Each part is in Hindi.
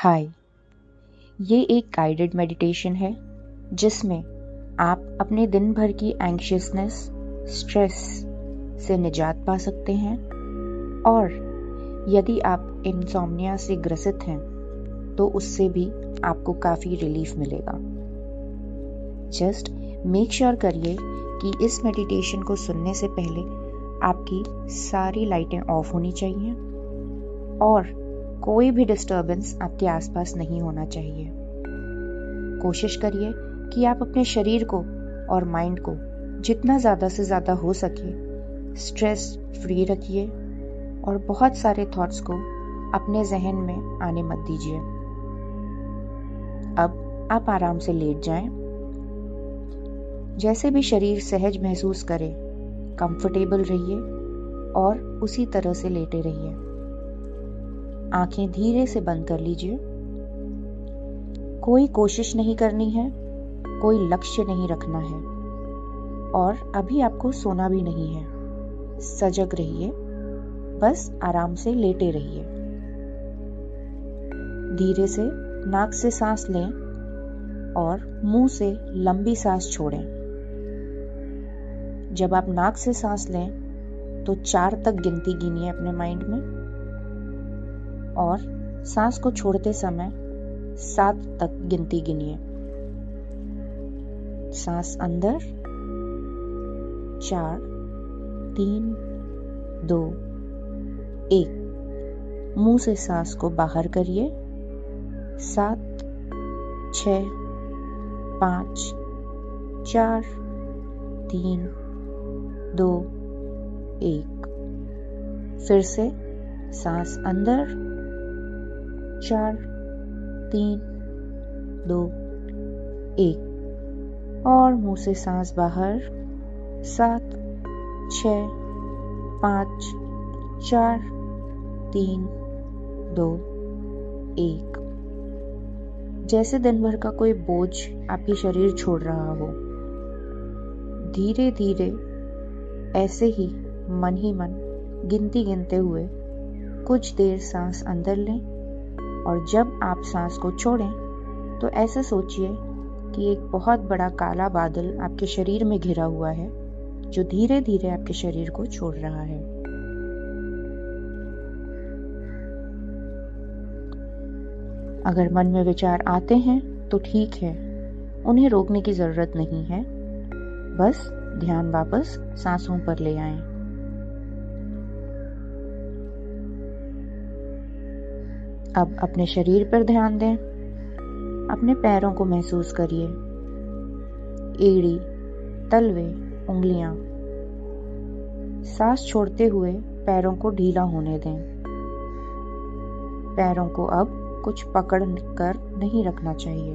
हाय, ये एक गाइडेड मेडिटेशन है जिसमें आप अपने दिन भर की एंग्शियसनेस, स्ट्रेस से निजात पा सकते हैं और यदि आप इंसोम्निया से ग्रसित हैं तो उससे भी आपको काफ़ी रिलीफ मिलेगा। जस्ट मेक श्योर करिए कि इस मेडिटेशन को सुनने से पहले आपकी सारी लाइटें ऑफ होनी चाहिए और कोई भी डिस्टर्बेंस आपके आसपास नहीं होना चाहिए। कोशिश करिए कि आप अपने शरीर को और माइंड को जितना ज़्यादा से ज़्यादा हो सके स्ट्रेस फ्री रखिए और बहुत सारे थॉट्स को अपने जहन में आने मत दीजिए। अब आप आराम से लेट जाएं। जैसे भी शरीर सहज महसूस करे, कंफर्टेबल रहिए और उसी तरह से लेटे रहिए। आंखें धीरे से बंद कर लीजिए। कोई कोशिश नहीं करनी है, कोई लक्ष्य नहीं रखना है और अभी आपको सोना भी नहीं है। सजग रहिए, बस आराम से लेटे रहिए। धीरे से नाक से सांस लें और मुंह से लंबी सांस छोड़ें। जब आप नाक से सांस लें तो 4 तक गिनती गिनिए अपने माइंड में और सांस को छोड़ते समय 7 तक गिनती गिनिए। सांस अंदर 4, 3, 2, 1। मुंह से सांस को बाहर करिए। 7, 6, 5, 4, 3, 2, 1। फिर से सांस अंदर 4, 3, 2, 1 और मुंह से सांस बाहर 7, 6, 5, 4, 3, 2, 1। जैसे दिन भर का कोई बोझ आपके शरीर छोड़ रहा हो, धीरे धीरे ऐसे ही मन गिनती गिनते हुए कुछ देर सांस अंदर लें और जब आप सांस को छोड़ें तो ऐसे सोचिए कि एक बहुत बड़ा काला बादल आपके शरीर में घिरा हुआ है जो धीरे धीरे आपके शरीर को छोड़ रहा है। अगर मन में विचार आते हैं तो ठीक है, उन्हें रोकने की जरूरत नहीं है। बस ध्यान वापस सांसों पर ले आएं। अब अपने शरीर पर ध्यान दें। अपने पैरों को महसूस करिए। एड़ी, तलवे, उंगलियां। सांस छोड़ते हुए पैरों को ढीला होने दें। पैरों को अब कुछ पकड़ कर नहीं रखना चाहिए।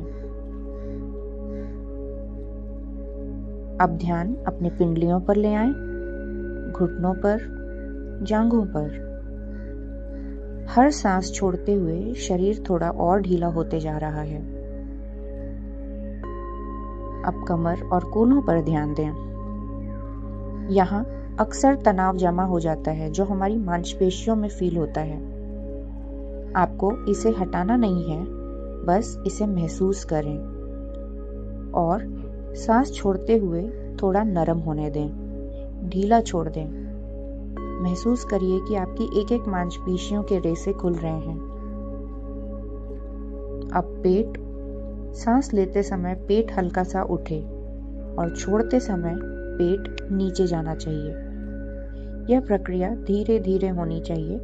अब ध्यान अपने पिंडलियों पर ले आएं, घुटनों पर, जांघों पर। हर सांस छोड़ते हुए शरीर थोड़ा और ढीला होते जा रहा है। अब कमर और कोहनों पर ध्यान दें। यहाँ अक्सर तनाव जमा हो जाता है जो हमारी मांसपेशियों में फील होता है। आपको इसे हटाना नहीं है, बस इसे महसूस करें और सांस छोड़ते हुए थोड़ा नरम होने दें, ढीला छोड़ दें। महसूस करिए कि आपकी एक एक मांसपेशियों के रेशे खुल रहे हैं। अब पेट। सांस लेते समय पेट हल्का सा उठे और छोड़ते समय पेट नीचे जाना चाहिए। यह प्रक्रिया धीरे धीरे होनी चाहिए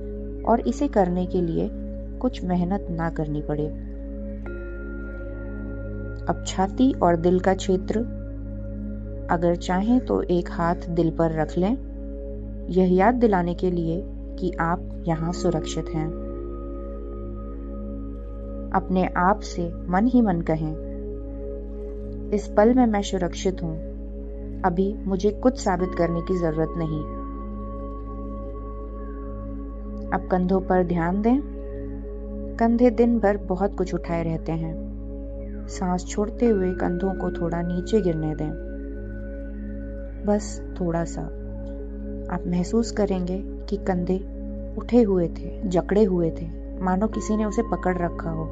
और इसे करने के लिए कुछ मेहनत ना करनी पड़े। अब छाती और दिल का क्षेत्र। अगर चाहें तो एक हाथ दिल पर रख लें, यह याद दिलाने के लिए कि आप यहाँ सुरक्षित हैं। अपने आप से मन ही मन कहें, इस पल में मैं सुरक्षित हूँ, अभी मुझे कुछ साबित करने की जरूरत नहीं। अब कंधों पर ध्यान दें। कंधे दिन भर बहुत कुछ उठाए रहते हैं। सांस छोड़ते हुए कंधों को थोड़ा नीचे गिरने दें, बस थोड़ा सा। आप महसूस करेंगे कि कंधे उठे हुए थे, जकड़े हुए थे, मानो किसी ने उसे पकड़ रखा हो।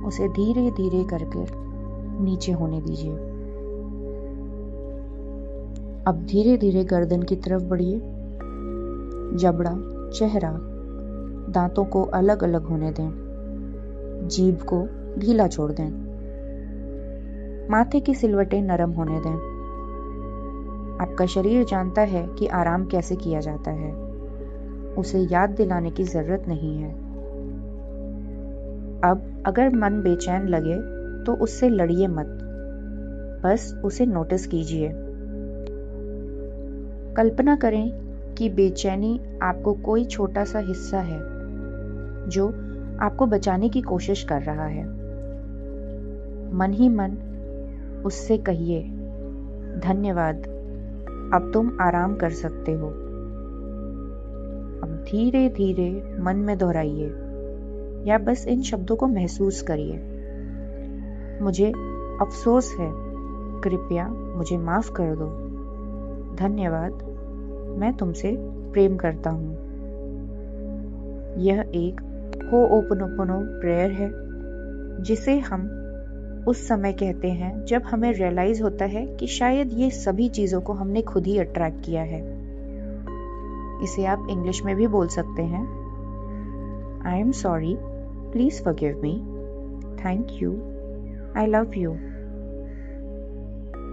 उसे धीरे धीरे करके नीचे होने दीजिए। अब धीरे धीरे गर्दन की तरफ बढ़िए। जबड़ा, चेहरा, दांतों को अलग अलग होने दें। जीभ को ढीला छोड़ दें। माथे की सिलवटें नरम होने दें। आपका शरीर जानता है कि आराम कैसे किया जाता है। उसे याद दिलाने की जरूरत नहीं है। अब अगर मन बेचैन लगे तो उससे लड़िए मत, बस उसे नोटिस कीजिए। कल्पना करें कि बेचैनी आपको कोई छोटा सा हिस्सा है जो आपको बचाने की कोशिश कर रहा है। मन ही मन उससे कहिए, धन्यवाद, अब तुम आराम कर सकते हो। अब धीरे धीरे मन में दोहराइए या बस इन शब्दों को महसूस करिए। मुझे अफसोस है, कृपया मुझे माफ कर दो, धन्यवाद, मैं तुमसे प्रेम करता हूँ। यह एक होओपोनोपोनो प्रेयर है जिसे हम उस समय कहते हैं जब हमें रियलाइज होता है कि शायद ये सभी चीजों को हमने खुद ही अट्रैक्ट किया है। इसे आप इंग्लिश में भी बोल सकते हैं। I am sorry, please forgive me, thank you, I love you.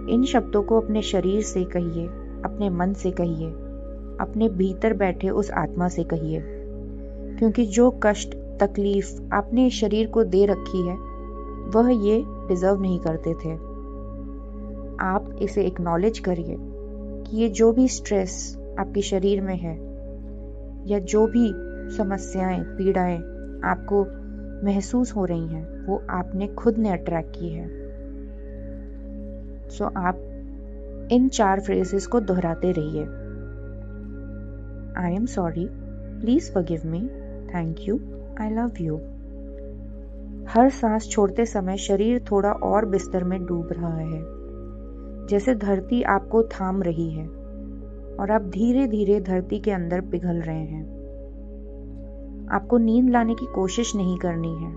इन शब्दों को अपने शरीर से कहिए, अपने मन से कहिए, अपने भीतर बैठे उस आत्मा से कहिए, क्योंकि जो कष्ट, तकलीफ आपने शरीर को दे रखी है वह ये डिजर्व नहीं करते थे। आप इसे एक्नॉलेज करिए कि ये जो भी स्ट्रेस आपके शरीर में है या जो भी समस्याएं, पीड़ाएं आपको महसूस हो रही हैं वो आपने खुद ने अट्रैक्ट की है। सो आप इन 4 फ्रेजेस को दोहराते रहिए। I am sorry, please forgive me, thank you, I love you. हर सांस छोड़ते समय शरीर थोड़ा और बिस्तर में डूब रहा है, जैसे धरती आपको थाम रही है और आप धीरे धीरे धरती के अंदर पिघल रहे हैं। आपको नींद लाने की कोशिश नहीं करनी है।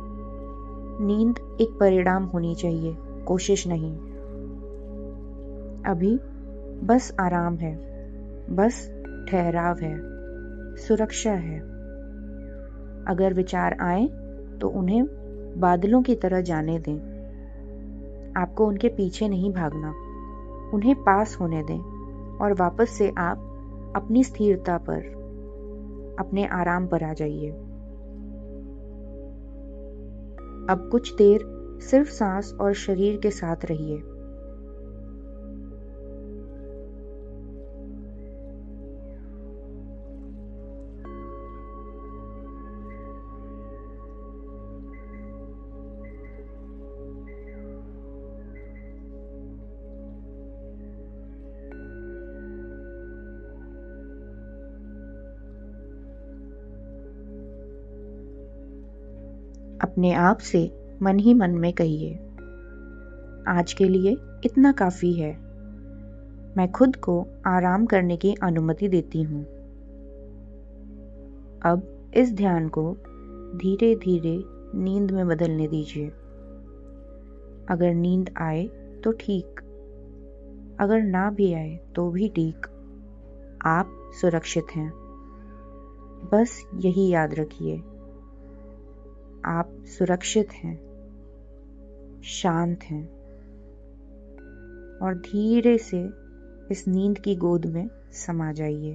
नींद एक परिणाम होनी चाहिए, कोशिश नहीं। अभी बस आराम है, बस ठहराव है, सुरक्षा है। अगर विचार आए तो उन्हें बादलों की तरह जाने दें। आपको उनके पीछे नहीं भागना, उन्हें पास होने दें और वापस से आप अपनी स्थिरता पर, अपने आराम पर आ जाइए। अब कुछ देर सिर्फ सांस और शरीर के साथ रहिए। अपने आप से मन ही मन में कहिए, आज के लिए इतना काफी है। मैं खुद को आराम करने की अनुमति देती हूँ। अब इस ध्यान को धीरे धीरे नींद में बदलने दीजिए। अगर नींद आए तो ठीक, अगर ना भी आए तो भी ठीक। आप सुरक्षित हैं। बस यही याद रखिए, आप सुरक्षित हैं, शांत हैं और धीरे से इस नींद की गोद में समा जाइए।